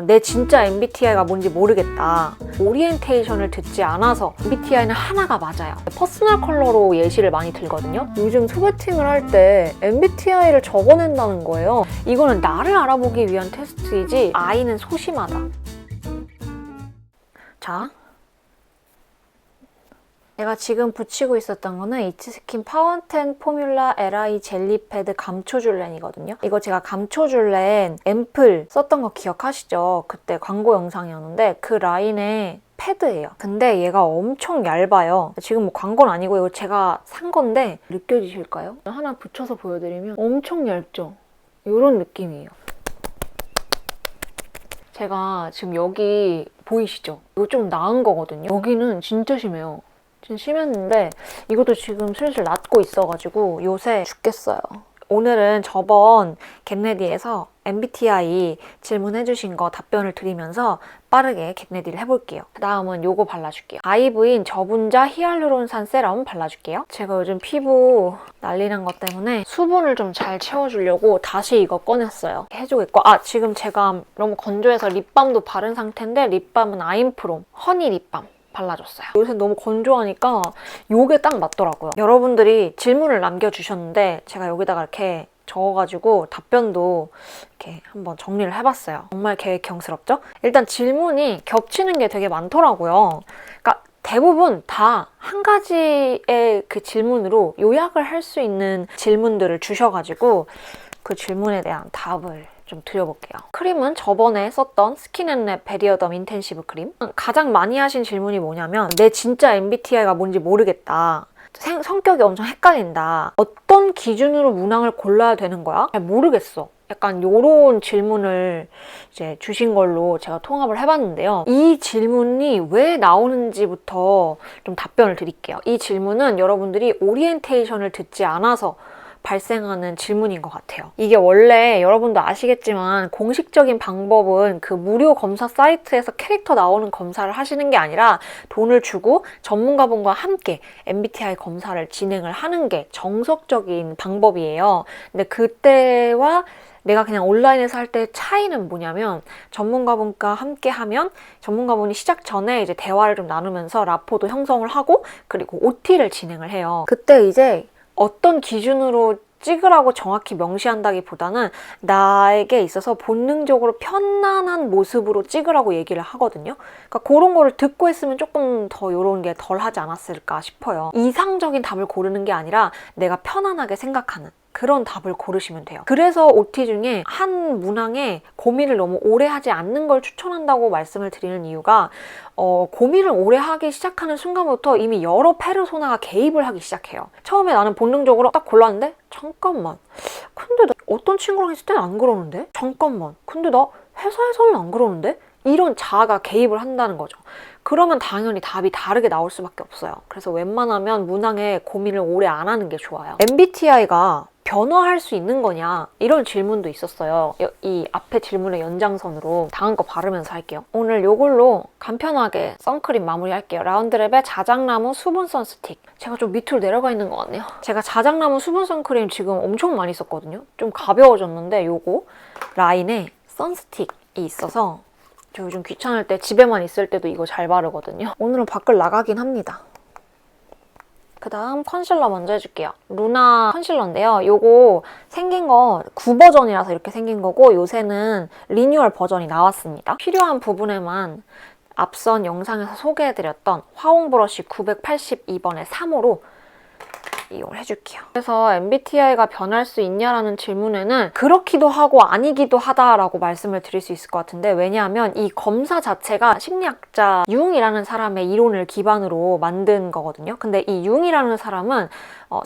내 진짜 MBTI가 뭔지 모르겠다. 오리엔테이션을 듣지 않아서 MBTI는 하나가 맞아요. 퍼스널 컬러로 예시를 많이 들거든요. 요즘 소개팅을 할 때 MBTI를 적어낸다는 거예요. 이거는 나를 알아보기 위한 테스트이지 I는 소심하다. 자, 제가 지금 붙이고 있었던 거는 이치스킨 파운텐 포뮬라 LI 젤리 패드 감초줄렌이거든요. 이거 제가 감초줄렌 앰플 썼던 거 기억하시죠? 그때 광고 영상이었는데 그 라인의 패드예요. 근데 얘가 엄청 얇아요. 지금 뭐 광고는 아니고 이거 제가 산 건데 느껴지실까요? 하나 붙여서 보여드리면 엄청 얇죠? 이런 느낌이에요. 제가 지금 여기 보이시죠? 이거 좀 나은 거거든요. 여기는 진짜 심해요. 좀 심했는데 이것도 지금 슬슬 낫고 있어가지고 요새 죽겠어요. 오늘은 저번 겟레디에서 MBTI 질문해주신 거 답변을 드리면서 빠르게 겟레디를 해볼게요. 그 다음은 요거 발라줄게요. 아이브인 저분자 히알루론산 세럼 발라줄게요. 제가 요즘 피부 난리난 것 때문에 수분을 좀 잘 채워주려고 다시 이거 꺼냈어요. 해주겠고, 지금 제가 너무 건조해서 립밤도 바른 상태인데 립밤은 아임프롬 허니 립밤 발라줬어요. 요새 너무 건조하니까 요게 딱 맞더라고요. 여러분들이 질문을 남겨주셨는데 제가 여기다가 이렇게 적어가지고 답변도 이렇게 한번 정리를 해봤어요. 정말 계획형스럽죠? 일단 질문이 겹치는 게 되게 많더라고요. 그러니까 대부분 다 한 가지의 그 질문으로 요약을 할 수 있는 질문들을 주셔가지고 그 질문에 대한 답을 좀 드려볼게요. 크림은 저번에 썼던 스킨앤랩 베리어덤 인텐시브 크림. 가장 많이 하신 질문이 뭐냐면 내 진짜 MBTI가 뭔지 모르겠다. 성격이 엄청 헷갈린다. 어떤 기준으로 문항을 골라야 되는 거야? 잘 모르겠어. 약간 요런 질문을 이제 주신 걸로 제가 통합을 해봤는데요. 이 질문이 왜 나오는지부터 좀 답변을 드릴게요. 이 질문은 여러분들이 오리엔테이션을 듣지 않아서 발생하는 질문인 것 같아요. 이게 원래 여러분도 아시겠지만 공식적인 방법은 그 무료 검사 사이트에서 캐릭터 나오는 검사를 하시는 게 아니라 돈을 주고 전문가분과 함께 MBTI 검사를 진행을 하는 게 정석적인 방법이에요. 근데 그때와 내가 그냥 온라인에서 할 때 차이는 뭐냐면 전문가분과 함께 하면 전문가분이 시작 전에 이제 대화를 좀 나누면서 라포도 형성을 하고 그리고 OT를 진행을 해요. 그때 이제 어떤 기준으로 찍으라고 정확히 명시한다기보다는 나에게 있어서 본능적으로 편안한 모습으로 찍으라고 얘기를 하거든요. 그러니까 그런 거를 듣고 했으면 조금 더 이런 게 덜 하지 않았을까 싶어요. 이상적인 답을 고르는 게 아니라 내가 편안하게 생각하는 그런 답을 고르시면 돼요. 그래서 OT 중에 한 문항에 고민을 너무 오래 하지 않는 걸 추천한다고 말씀을 드리는 이유가 고민을 오래 하기 시작하는 순간부터 이미 여러 페르소나가 개입을 하기 시작해요. 처음에 나는 본능적으로 딱 골랐는데 잠깐만, 근데 나 어떤 친구랑 있을 때는 안 그러는데? 잠깐만, 근데 나 회사에서는 안 그러는데? 이런 자아가 개입을 한다는 거죠. 그러면 당연히 답이 다르게 나올 수밖에 없어요. 그래서 웬만하면 문항에 고민을 오래 안 하는 게 좋아요. MBTI가 변화할 수 있는 거냐 이런 질문도 있었어요. 이 앞에 질문의 연장선으로 다음 거 바르면서 할게요. 오늘 요걸로 간편하게 선크림 마무리할게요. 라운드랩의 자작나무 수분 선스틱. 제가 좀 밑으로 내려가 있는 것 같네요. 제가 자작나무 수분 선크림 지금 엄청 많이 썼거든요. 좀 가벼워졌는데 요거 라인에 선스틱이 있어서 저 요즘 귀찮을 때 집에만 있을 때도 이거 잘 바르거든요. 오늘은 밖을 나가긴 합니다. 그 다음 컨실러 먼저 해줄게요. 루나 컨실러인데요. 요거 생긴 거 9버전이라서 이렇게 생긴 거고 요새는 리뉴얼 버전이 나왔습니다. 필요한 부분에만 앞선 영상에서 소개해드렸던 화홍 브러쉬 982번의 3호로 이용을 해줄게요. 그래서 MBTI가 변할 수 있냐라는 질문에는 그렇기도 하고 아니기도 하다라고 말씀을 드릴 수 있을 것 같은데 왜냐하면 이 검사 자체가 심리학자 융이라는 사람의 이론을 기반으로 만든 거거든요. 근데 이 융이라는 사람은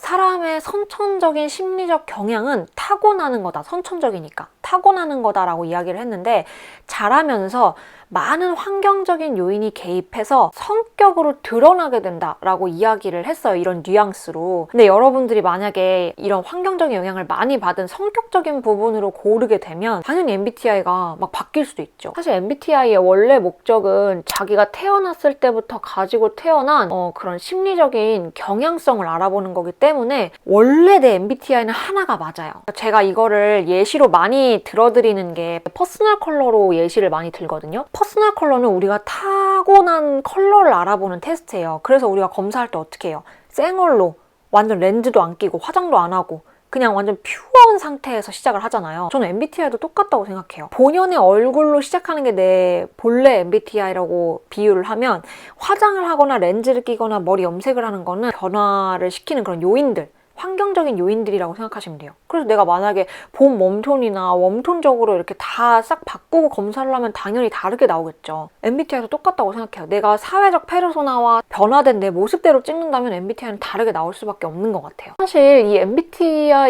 사람의 선천적인 심리적 경향은 타고나는 거다. 선천적이니까 타고나는 거다라고 이야기를 했는데 자라면서 많은 환경적인 요인이 개입해서 성격으로 드러나게 된다라고 이야기를 했어요. 이런 뉘앙스로. 근데 여러분들이 만약에 이런 환경적인 영향을 많이 받은 성격적인 부분으로 고르게 되면 당연히 MBTI가 막 바뀔 수도 있죠. 사실 MBTI의 원래 목적은 자기가 태어났을 때부터 가지고 태어난 그런 심리적인 경향성을 알아보는 거기 때문에 원래 내 MBTI는 하나가 맞아요. 제가 이거를 예시로 많이 들어드리는 게 퍼스널 컬러로 예시를 많이 들거든요. 퍼스널 컬러는 우리가 타고난 컬러를 알아보는 테스트예요. 그래서 우리가 검사할 때 어떻게 해요? 생얼로 완전 렌즈도 안 끼고 화장도 안 하고 그냥 완전 퓨어한 상태에서 시작을 하잖아요. 저는 MBTI도 똑같다고 생각해요. 본연의 얼굴로 시작하는 게 내 본래 MBTI라고 비유를 하면 화장을 하거나 렌즈를 끼거나 머리 염색을 하는 거는 변화를 시키는 그런 요인들, 환경적인 요인들이라고 생각하시면 돼요. 그래서 내가 만약에 봄 웜톤이나 웜톤적으로 이렇게 다 싹 바꾸고 검사를 하면 당연히 다르게 나오겠죠. MBTI도 똑같다고 생각해요. 내가 사회적 페르소나와 변화된 내 모습대로 찍는다면 MBTI는 다르게 나올 수밖에 없는 것 같아요. 사실 이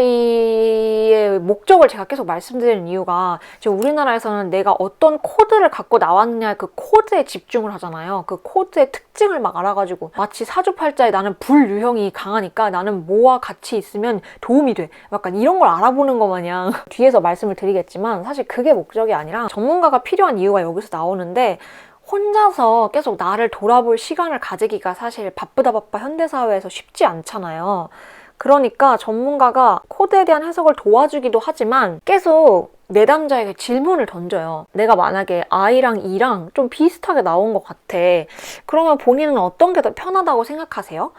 MBTI의 목적을 제가 계속 말씀드리는 이유가 지금 우리나라에서는 내가 어떤 코드를 갖고 나왔느냐 그 코드에 집중을 하잖아요. 그 코드의 특징을 막 알아가지고 마치 사주팔자에 나는 불 유형이 강하니까 나는 뭐와 같이 있으면 도움이 돼. 약간 이런 걸 알아보는 것 마냥 뒤에서 말씀을 드리겠지만 사실 그게 목적이 아니라 전문가가 필요한 이유가 여기서 나오는데 혼자서 계속 나를 돌아볼 시간을 가지기가 사실 바쁘다 바빠 현대사회에서 쉽지 않잖아요. 그러니까 전문가가 코드에 대한 해석을 도와주기도 하지만 계속 내담자에게 질문을 던져요. 내가 만약에 I랑 E랑 좀 비슷하게 나온 것 같아. 그러면 본인은 어떤 게 더 편하다고 생각하세요?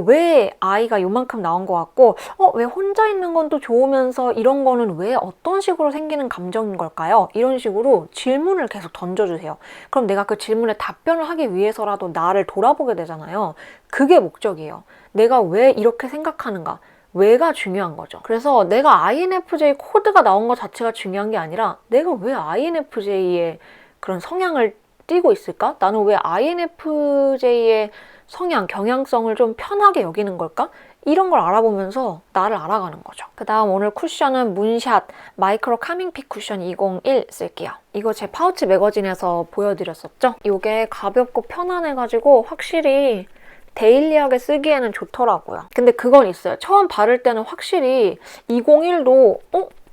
왜 I가 요만큼 나온 것 같고 왜 혼자 있는 건 또 좋으면서 이런 거는 왜 어떤 식으로 생기는 감정인 걸까요? 이런 식으로 질문을 계속 던져주세요. 그럼 내가 그 질문에 답변을 하기 위해서라도 나를 돌아보게 되잖아요. 그게 목적이에요. 내가 왜 이렇게 생각하는가? 왜가 중요한 거죠. 그래서 내가 INFJ 코드가 나온 것 자체가 중요한 게 아니라 내가 왜 INFJ의 그런 성향을 띠고 있을까? 나는 왜 INFJ의 성향, 경향성을 좀 편하게 여기는 걸까? 이런 걸 알아보면서 나를 알아가는 거죠. 그 다음 오늘 쿠션은 문샷 마이크로 카밍픽 쿠션 201 쓸게요. 이거 제 파우치 매거진에서 보여드렸었죠? 이게 가볍고 편안해가지고 확실히 데일리하게 쓰기에는 좋더라고요. 근데 그건 있어요. 처음 바를 때는 확실히 201도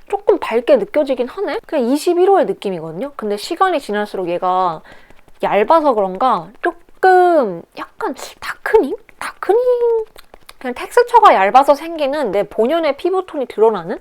조금 밝게 느껴지긴 하네? 그냥 21호의 느낌이거든요. 근데 시간이 지날수록 얘가 얇아서 그런가 조금 약간 다크닝? 그냥 텍스처가 얇아서 생기는 내 본연의 피부톤이 드러나는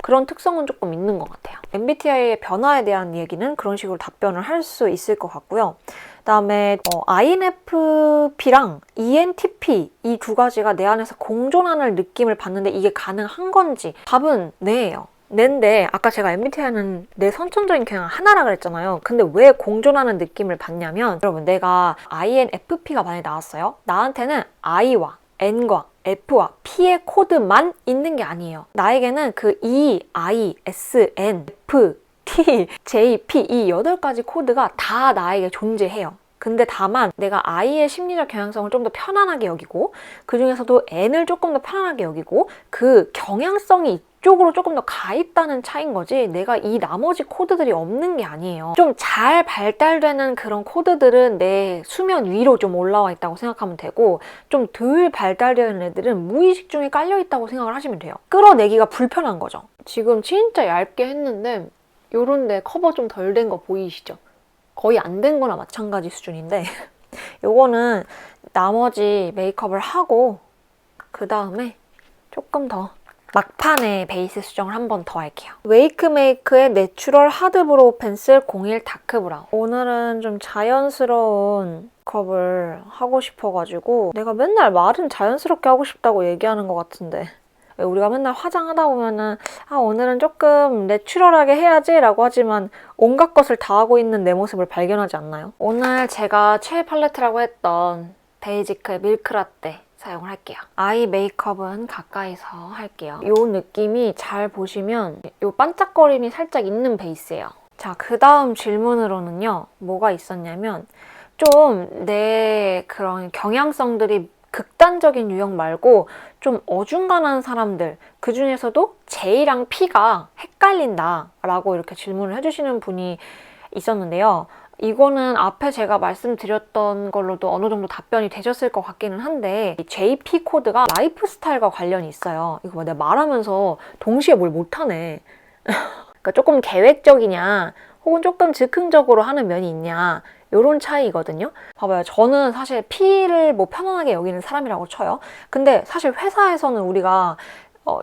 그런 특성은 조금 있는 것 같아요. MBTI의 변화에 대한 얘기는 그런 식으로 답변을 할 수 있을 것 같고요. 그다음에 INFP랑 ENTP 이 두 가지가 내 안에서 공존하는 느낌을 받는데 이게 가능한 건지 답은 네예요. 네인데 아까 제가 MBTI는 내 선천적인 경향 하나라 그랬잖아요. 근데 왜 공존하는 느낌을 받냐면 여러분 내가 INFP가 만약에 나왔어요. 나한테는 I와 N과 F와 P의 코드만 있는 게 아니에요. 나에게는 그 E, I, S, N, F, T, J, P 이 8가지 코드가 다 나에게 존재해요. 근데 다만 내가 I의 심리적 경향성을 좀 더 편안하게 여기고 그 중에서도 N을 조금 더 편안하게 여기고 그 경향성이 이쪽으로 조금 더 가 있다는 차이인 거지 내가 이 나머지 코드들이 없는 게 아니에요. 좀 잘 발달되는 그런 코드들은 내 수면 위로 좀 올라와 있다고 생각하면 되고 좀 덜 발달되어 있는 애들은 무의식 중에 깔려 있다고 생각을 하시면 돼요. 끌어내기가 불편한 거죠. 지금 진짜 얇게 했는데 요런 데 커버 좀 덜 된 거 보이시죠? 거의 안 된 거나 마찬가지 수준인데 요거는 나머지 메이크업을 하고 그 다음에 조금 더 막판에 베이스 수정을 한 번 더 할게요. 웨이크메이크의 내추럴 하드 브로우 펜슬 01 다크 브라운. 오늘은 좀 자연스러운 메이크업을 하고 싶어가지고 내가 맨날 말은 자연스럽게 하고 싶다고 얘기하는 것 같은데 우리가 맨날 화장하다 보면은 오늘은 조금 내추럴하게 해야지 라고 하지만 온갖 것을 다 하고 있는 내 모습을 발견하지 않나요? 오늘 제가 최애 팔레트라고 했던 베이지크의 밀크라떼 사용을 할게요. 아이 메이크업은 가까이서 할게요. 이 느낌이 잘 보시면 이 반짝거림이 살짝 있는 베이스예요. 자, 그 다음 질문으로는요. 뭐가 있었냐면 좀 내 그런 경향성들이 극단적인 유형 말고 좀 어중간한 사람들 그 중에서도 J랑 P가 헷갈린다 라고 이렇게 질문을 해주시는 분이 있었는데요. 이거는 앞에 제가 말씀드렸던 걸로도 어느 정도 답변이 되셨을 것 같기는 한데 이 JP 코드가 라이프 스타일과 관련이 있어요. 이거 봐, 내가 말하면서 동시에 뭘 못하네. 그러니까 조금 계획적이냐 혹은 조금 즉흥적으로 하는 면이 있냐 요런 차이거든요. 봐봐요. 저는 사실 P를 뭐 편안하게 여기는 사람이라고 쳐요. 근데 사실 회사에서는 우리가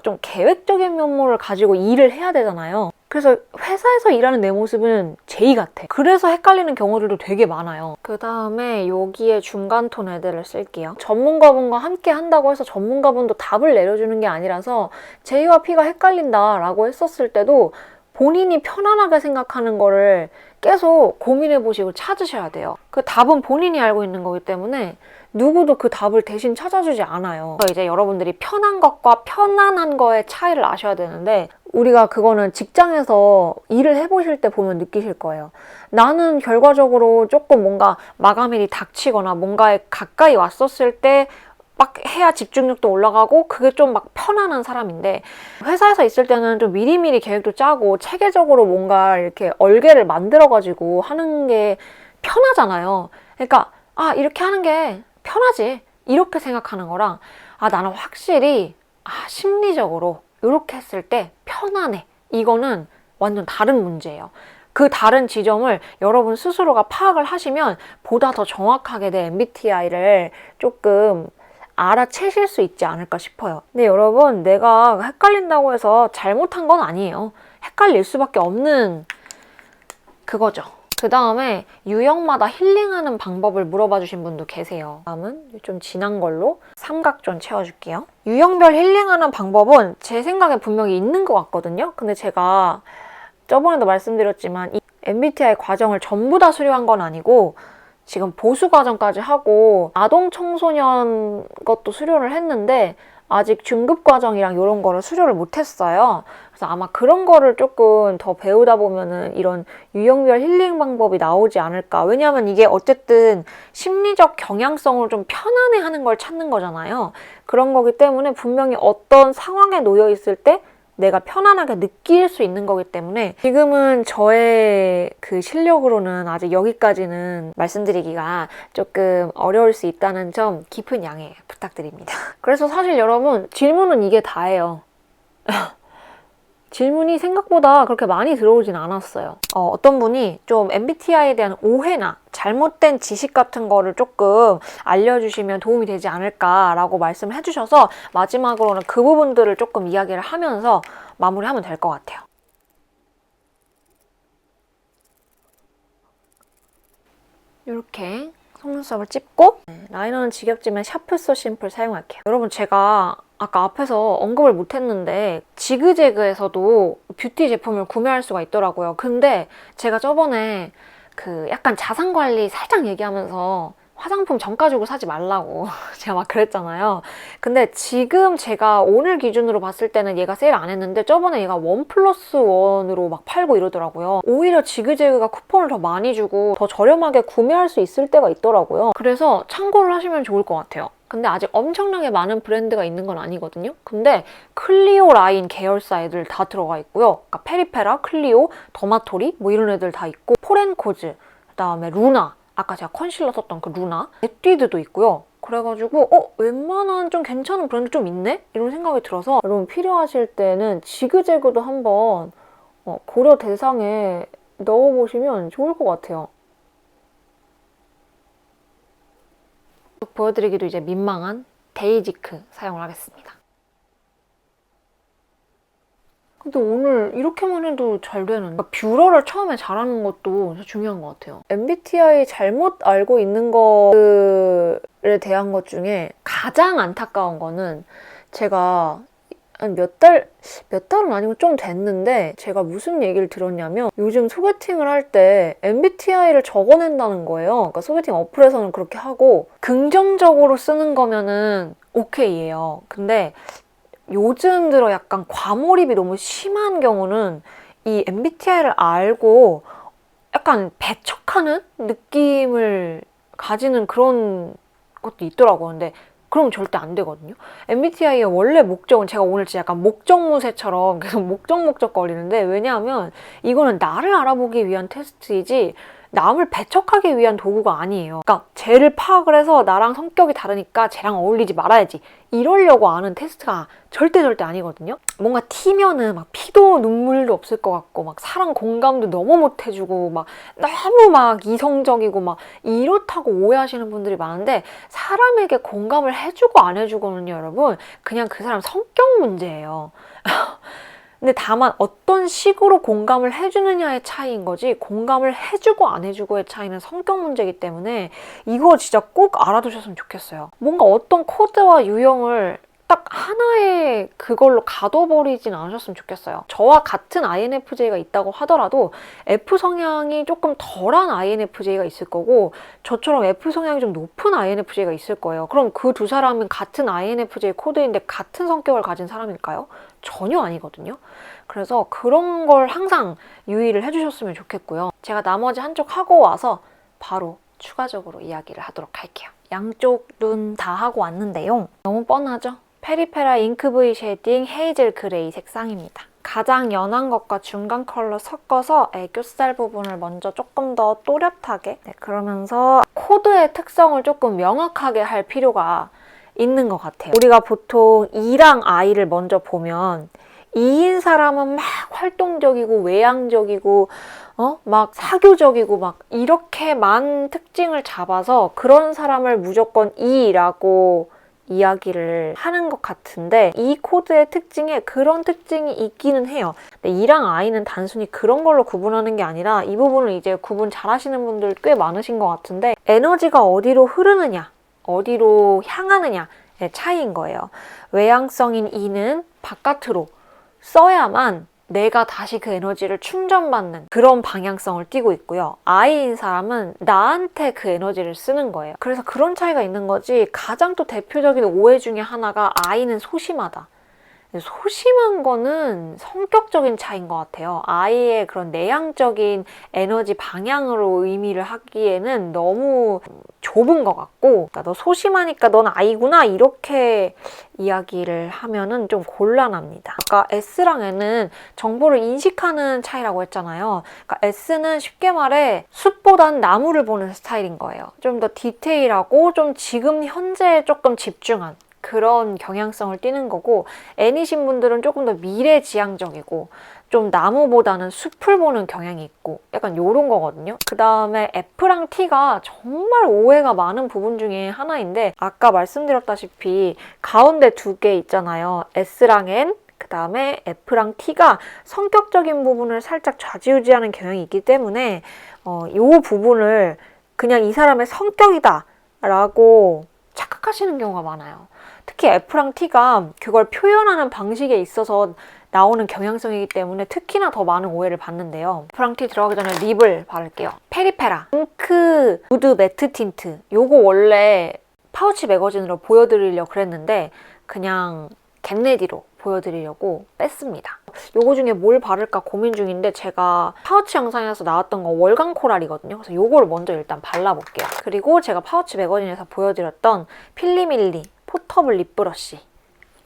좀 계획적인 면모를 가지고 일을 해야 되잖아요. 그래서 회사에서 일하는 내 모습은 J 같아. 그래서 헷갈리는 경우들도 되게 많아요. 그 다음에 여기에 중간 톤 애들을 쓸게요. 전문가분과 함께 한다고 해서 전문가분도 답을 내려주는 게 아니라서 J와 P가 헷갈린다라고 했었을 때도 본인이 편안하게 생각하는 거를 계속 고민해보시고 찾으셔야 돼요. 그 답은 본인이 알고 있는 거기 때문에 누구도 그 답을 대신 찾아주지 않아요. 이제 여러분들이 편한 것과 편안한 거의 차이를 아셔야 되는데 우리가 그거는 직장에서 일을 해보실 때 보면 느끼실 거예요. 나는 결과적으로 조금 뭔가 마감일이 닥치거나 뭔가에 가까이 왔었을 때 막 해야 집중력도 올라가고 그게 좀 막 편안한 사람인데 회사에서 있을 때는 좀 미리미리 계획도 짜고 체계적으로 뭔가 이렇게 얼개를 만들어가지고 하는 게 편하잖아요. 그러니까 이렇게 하는 게 편하지 이렇게 생각하는 거랑 나는 확실히 심리적으로 이렇게 했을 때 편안해 이거는 완전 다른 문제예요. 그 다른 지점을 여러분 스스로가 파악을 하시면 보다 더 정확하게 내 MBTI를 조금 알아채실 수 있지 않을까 싶어요. 근데 여러분 내가 헷갈린다고 해서 잘못한 건 아니에요. 헷갈릴 수밖에 없는 그거죠. 그 다음에 유형마다 힐링하는 방법을 물어봐 주신 분도 계세요. 다음은 좀 진한 걸로 삼각존 채워줄게요. 유형별 힐링하는 방법은 제 생각에 분명히 있는 것 같거든요. 근데 제가 저번에도 말씀드렸지만 이 MBTI 과정을 전부 다 수료한 건 아니고 지금 보수 과정까지 하고 아동 청소년 것도 수료를 했는데 아직 중급 과정이랑 이런 거를 수료를 못했어요. 그래서 아마 그런 거를 조금 더 배우다 보면은 이런 유형별 힐링 방법이 나오지 않을까. 왜냐하면 이게 어쨌든 심리적 경향성을 좀 편안해 하는 걸 찾는 거잖아요. 그런 거기 때문에 분명히 어떤 상황에 놓여 있을 때 내가 편안하게 느낄 수 있는 거기 때문에 지금은 저의 그 실력으로는 아직 여기까지는 말씀드리기가 조금 어려울 수 있다는 점 깊은 양해 부탁드립니다. 그래서 사실 여러분 질문은 이게 다예요. 질문이 생각보다 그렇게 많이 들어오진 않았어요. 어떤 분이 좀 MBTI에 대한 오해나 잘못된 지식 같은 거를 조금 알려주시면 도움이 되지 않을까라고 말씀을 해주셔서 마지막으로는 그 부분들을 조금 이야기를 하면서 마무리하면 될 것 같아요. 이렇게 속눈썹을 찝고 라이너는 지겹지만 샤프 소 심플 사용할게요. 여러분 제가 아까 앞에서 언급을 못했는데 지그재그에서도 뷰티 제품을 구매할 수가 있더라고요. 근데 제가 저번에 그 약간 자산관리 살짝 얘기하면서 화장품 정가주고 사지 말라고 제가 막 그랬잖아요. 근데 지금 제가 오늘 기준으로 봤을 때는 얘가 세일 안 했는데 저번에 얘가 1+1으로 막 팔고 이러더라고요. 오히려 지그재그가 쿠폰을 더 많이 주고 더 저렴하게 구매할 수 있을 때가 있더라고요. 그래서 참고를 하시면 좋을 것 같아요. 근데 아직 엄청나게 많은 브랜드가 있는 건 아니거든요. 근데 클리오 라인 계열사 애들 다 들어가 있고요. 그러니까 페리페라, 클리오, 더마토리 뭐 이런 애들 다 있고 포렌코즈, 그다음에 루나, 아까 제가 컨실러 썼던 그 루나, 에뛰드도 있고요. 그래가지고 웬만한 좀 괜찮은 브랜드 좀 있네? 이런 생각이 들어서 여러분 필요하실 때는 지그재그도 한번 고려 대상에 넣어보시면 좋을 것 같아요. 보여드리기도 이제 민망한 데이지크 사용을 하겠습니다. 근데 오늘 이렇게만 해도 잘 되는 뷰러를 처음에 잘하는 것도 중요한 것 같아요. MBTI 잘못 알고 있는 것에 대한 것 중에 가장 안타까운 거는 제가 한 몇 달은 아니고 좀 됐는데 제가 무슨 얘기를 들었냐면 요즘 소개팅을 할 때 MBTI를 적어낸다는 거예요. 그러니까 소개팅 어플에서는 그렇게 하고 긍정적으로 쓰는 거면은 오케이예요. 근데 요즘 들어 약간 과몰입이 너무 심한 경우는 이 MBTI를 알고 약간 배척하는 느낌을 가지는 그런 것도 있더라고요. 근데 그럼 절대 안 되거든요. MBTI의 원래 목적은 제가 오늘 진짜 약간 목적무새처럼 계속 목적 거리는데 왜냐하면 이거는 나를 알아보기 위한 테스트이지 남을 배척하기 위한 도구가 아니에요. 그러니까 쟤를 파악을 해서 나랑 성격이 다르니까 쟤랑 어울리지 말아야지 이러려고 하는 테스트가 절대 아니거든요. 뭔가 티면은 막 피도 눈물도 없을 것 같고 막 사랑 공감도 너무 못 해주고 막 너무 막 이성적이고 막 이렇다고 오해하시는 분들이 많은데, 사람에게 공감을 해주고 안 해주고는요 여러분 그냥 그 사람 성격 문제예요. 근데 다만 어떤 식으로 공감을 해주느냐의 차이인 거지, 공감을 해주고 안 해주고의 차이는 성격 문제이기 때문에 이거 진짜 꼭 알아두셨으면 좋겠어요. 뭔가 어떤 코드와 유형을 딱 하나의 그걸로 가둬버리진 않으셨으면 좋겠어요. 저와 같은 INFJ가 있다고 하더라도 F 성향이 조금 덜한 INFJ가 있을 거고 저처럼 F 성향이 좀 높은 INFJ가 있을 거예요. 그럼 그 두 사람은 같은 INFJ 코드인데 같은 성격을 가진 사람일까요? 전혀 아니거든요. 그래서 그런 걸 항상 유의를 해주셨으면 좋겠고요. 제가 나머지 한쪽 하고 와서 바로 추가적으로 이야기를 하도록 할게요. 양쪽 눈 다 하고 왔는데요. 너무 뻔하죠? 페리페라 잉크 브이 쉐딩 헤이즐 그레이 색상입니다. 가장 연한 것과 중간 컬러 섞어서 애교살 부분을 먼저 조금 더 또렷하게, 그러면서 코드의 특성을 조금 명확하게 할 필요가 있는 것 같아요. 우리가 보통 E랑 I를 먼저 보면 E인 사람은 막 활동적이고 외향적이고 막 사교적이고 막 이렇게만 특징을 잡아서 그런 사람을 무조건 E라고 이야기를 하는 것 같은데, 이 코드의 특징에 그런 특징이 있기는 해요. 근데 E랑 I는 단순히 그런 걸로 구분하는 게 아니라 이 부분을 이제 구분 잘 하시는 분들 꽤 많으신 것 같은데, 에너지가 어디로 흐르느냐, 어디로 향하느냐의 차이인 거예요. 외향성인 E는 바깥으로 써야만 내가 다시 그 에너지를 충전받는 그런 방향성을 띠고 있고요. I인 사람은 나한테 그 에너지를 쓰는 거예요. 그래서 그런 차이가 있는 거지, 가장 또 대표적인 오해 중에 하나가 I는 소심하다. 소심한 거는 성격적인 차이인 것 같아요. 아이의 그런 내향적인 에너지 방향으로 의미를 하기에는 너무 좁은 것 같고, 그러니까 너 소심하니까 넌 아이구나 이렇게 이야기를 하면은 좀 곤란합니다. 아까 S랑 N은 정보를 인식하는 차이라고 했잖아요. 그러니까 S는 쉽게 말해 숲보단 나무를 보는 스타일인 거예요. 좀 더 디테일하고 좀 지금 현재에 조금 집중한 그런 경향성을 띠는 거고, N이신 분들은 조금 더 미래지향적이고 좀 나무보다는 숲을 보는 경향이 있고 약간 요런 거거든요. 그 다음에 F랑 T가 정말 오해가 많은 부분 중에 하나인데, 아까 말씀드렸다시피 가운데 두 개 있잖아요. S랑 N, 그 다음에 F랑 T가 성격적인 부분을 살짝 좌지우지하는 경향이 있기 때문에 이 부분을 그냥 이 사람의 성격이다 라고 착각하시는 경우가 많아요. 특히 F랑 T가 그걸 표현하는 방식에 있어서 나오는 경향성이기 때문에 특히나 더 많은 오해를 받는데요. F랑 T 들어가기 전에 립을 바를게요. 페리페라 잉크 누드 매트 틴트, 요거 원래 파우치 매거진으로 보여드리려고 그랬는데 그냥 겟레디로 보여드리려고 뺐습니다. 요거 중에 뭘 바를까 고민 중인데, 제가 파우치 영상에서 나왔던 거 월간 코랄이거든요. 그래서 요거를 먼저 일단 발라볼게요. 그리고 제가 파우치 매거진에서 보여드렸던 필리밀리 포터블 립 브러쉬,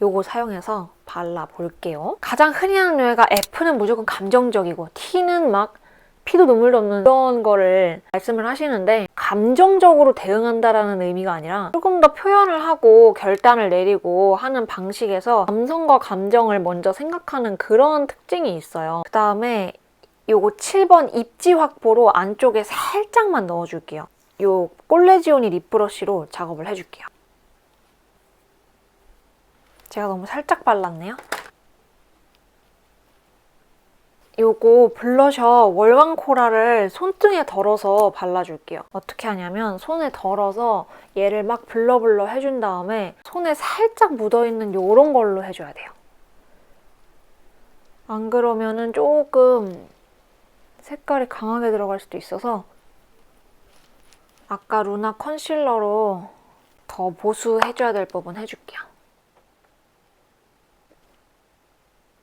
요거 사용해서 발라볼게요. 가장 흔히 하는 오해가 F는 무조건 감정적이고 T는 막 피도 눈물도 없는 그런 거를 말씀을 하시는데, 감정적으로 대응한다라는 의미가 아니라 조금 더 표현을 하고 결단을 내리고 하는 방식에서 감성과 감정을 먼저 생각하는 그런 특징이 있어요. 그 다음에 요거 7번 입지 확보로 안쪽에 살짝만 넣어줄게요. 요 꼴레지오니 립 브러쉬로 작업을 해줄게요. 제가 너무 살짝 발랐네요. 요거 블러셔 월간 코랄을 손등에 덜어서 발라줄게요. 어떻게 하냐면 손에 덜어서 얘를 막 블러블러 해준 다음에 손에 살짝 묻어있는 요런 걸로 해줘야 돼요. 안 그러면은 조금 색깔이 강하게 들어갈 수도 있어서 아까 루나 컨실러로 더 보수해줘야 될 부분 해줄게요.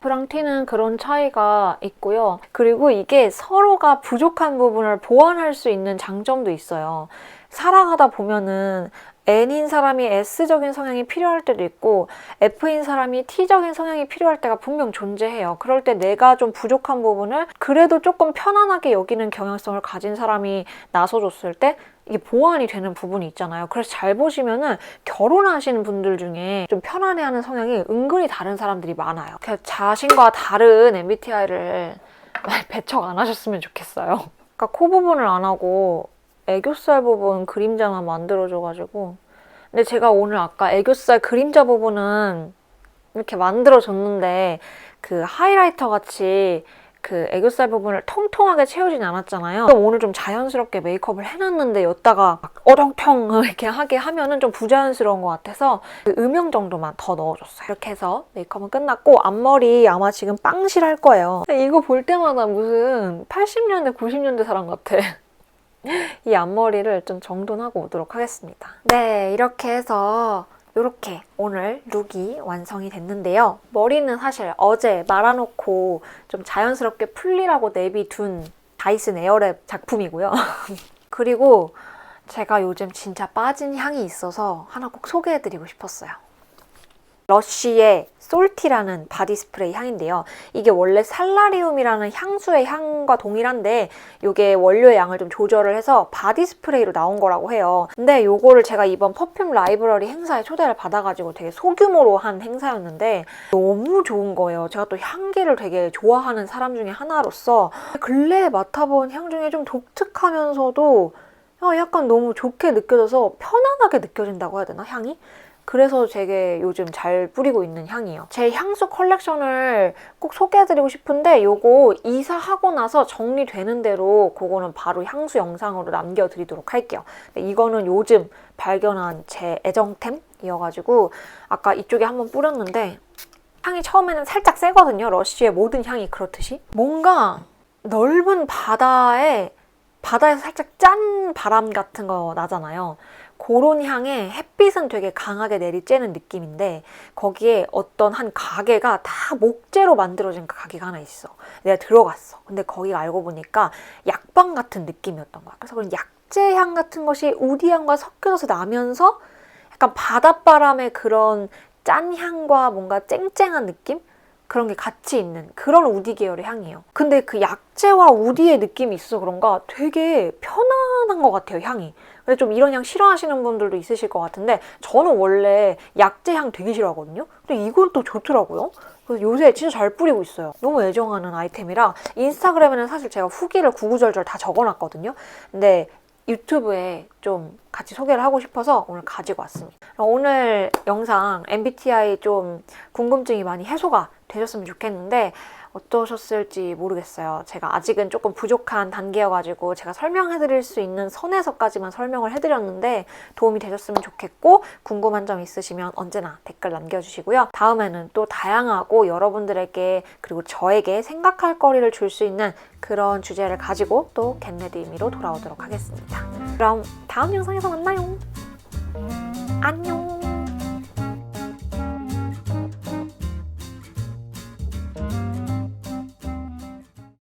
F랑 T는 그런 차이가 있고요. 그리고 이게 서로가 부족한 부분을 보완할 수 있는 장점도 있어요. 살아가다 보면은 N인 사람이 S적인 성향이 필요할 때도 있고 F인 사람이 T적인 성향이 필요할 때가 분명 존재해요. 그럴 때 내가 좀 부족한 부분을 그래도 조금 편안하게 여기는 경향성을 가진 사람이 나서줬을 때 이게 보완이 되는 부분이 있잖아요. 그래서 잘 보시면은 결혼하시는 분들 중에 좀 편안해하는 성향이 은근히 다른 사람들이 많아요. 그래서 자신과 다른 MBTI를 많이 배척 안 하셨으면 좋겠어요. 그러니까 코 부분을 안 하고 애교살 부분 그림자만 만들어줘가지고 근데 제가 오늘 아까 애교살 그림자 부분은 이렇게 만들어줬는데 그 하이라이터 같이 그 애교살 부분을 통통하게 채우진 않았잖아요. 그럼 오늘 좀 자연스럽게 메이크업을 해놨는데 여기다가 막 어정통 이렇게 하게 하면은 좀 부자연스러운 것 같아서 그 음영 정도만 더 넣어줬어요. 이렇게 해서 메이크업은 끝났고 앞머리 아마 지금 빵실할 거예요. 이거 볼 때마다 무슨 80년대 90년대 사람 같아. 이 앞머리를 좀 정돈하고 오도록 하겠습니다. 네, 이렇게 해서 이렇게 오늘 룩이 완성이 됐는데요. 머리는 사실 어제 말아놓고 좀 자연스럽게 풀리라고 내비둔 다이슨 에어랩 작품이고요. 그리고 제가 요즘 진짜 빠진 향이 있어서 하나 꼭 소개해드리고 싶었어요. 러쉬의 솔티라는 바디 스프레이 향인데요. 이게 원래 살라리움이라는 향수의 향과 동일한데 이게 원료의 양을 좀 조절을 해서 바디 스프레이로 나온 거라고 해요. 근데 이거를 제가 이번 퍼퓸 라이브러리 행사에 초대를 받아가지고 되게 소규모로 한 행사였는데 너무 좋은 거예요. 제가 또 향기를 되게 좋아하는 사람 중에 하나로서 근래에 맡아본 향 중에 좀 독특하면서도 약간 너무 좋게 느껴져서 편안하게 느껴진다고 해야 되나, 향이? 그래서 되게 요즘 잘 뿌리고 있는 향이에요. 제 향수 컬렉션을 꼭 소개해드리고 싶은데 이거 이사하고 나서 정리되는 대로 그거는 바로 향수 영상으로 남겨드리도록 할게요. 이거는 요즘 발견한 제 애정템이어가지고 아까 이쪽에 한번 뿌렸는데 향이 처음에는 살짝 세거든요. 러쉬의 모든 향이 그렇듯이. 뭔가 넓은 바다에서 살짝 짠 바람 같은 거 나잖아요. 그런 향에 햇빛은 되게 강하게 내리쬐는 느낌인데 거기에 어떤 한 가게가 다 목재로 만들어진 가게가 하나 있어. 내가 들어갔어. 근데 거기 알고 보니까 약방 같은 느낌이었던 거야. 그래서 그런 약재 향 같은 것이 우디향과 섞여서 나면서 약간 바닷바람의 그런 짠 향과 뭔가 쨍쨍한 느낌? 그런 게 같이 있는 그런 우디 계열의 향이에요. 근데 그 약재와 우디의 느낌이 있어서 그런가 되게 편안한 것 같아요, 향이. 근데 좀 이런 향 싫어하시는 분들도 있으실 것 같은데 저는 원래 약재 향 되게 싫어하거든요. 근데 이건 또 좋더라고요. 그래서 요새 진짜 잘 뿌리고 있어요. 너무 애정하는 아이템이라 인스타그램에는 사실 제가 후기를 구구절절 다 적어놨거든요. 근데 유튜브에 좀 같이 소개를 하고 싶어서 오늘 가지고 왔습니다. 오늘 영상 MBTI 좀 궁금증이 많이 해소가 되셨으면 좋겠는데 어떠셨을지 모르겠어요. 제가 아직은 조금 부족한 단계여가지고 제가 설명해드릴 수 있는 선에서까지만 설명을 해드렸는데 도움이 되셨으면 좋겠고 궁금한 점 있으시면 언제나 댓글 남겨주시고요. 다음에는 또 다양하고 여러분들에게 그리고 저에게 생각할 거리를 줄 수 있는 그런 주제를 가지고 또 겟레디미로 돌아오도록 하겠습니다. 그럼 다음 영상에서 만나요. 안녕.